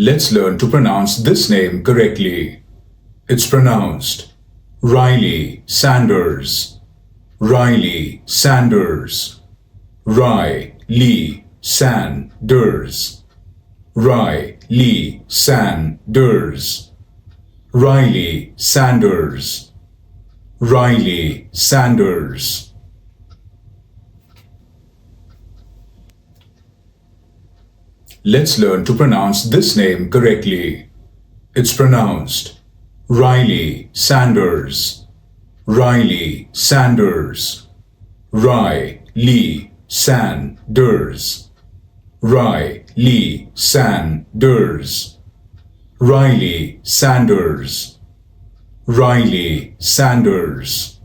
Let's learn to pronounce this name correctly. It's pronounced Reilly Sanders. Reilly Sanders. Reilly Sanders. Reilly Sanders. Reilly Sanders. Reilly Sanders. Let's learn to pronounce this name correctly. It's pronounced Reilly Sanders. Reilly Sanders. Reilly Sanders. Reilly Sanders. Reilly Sanders. Reilly Sanders.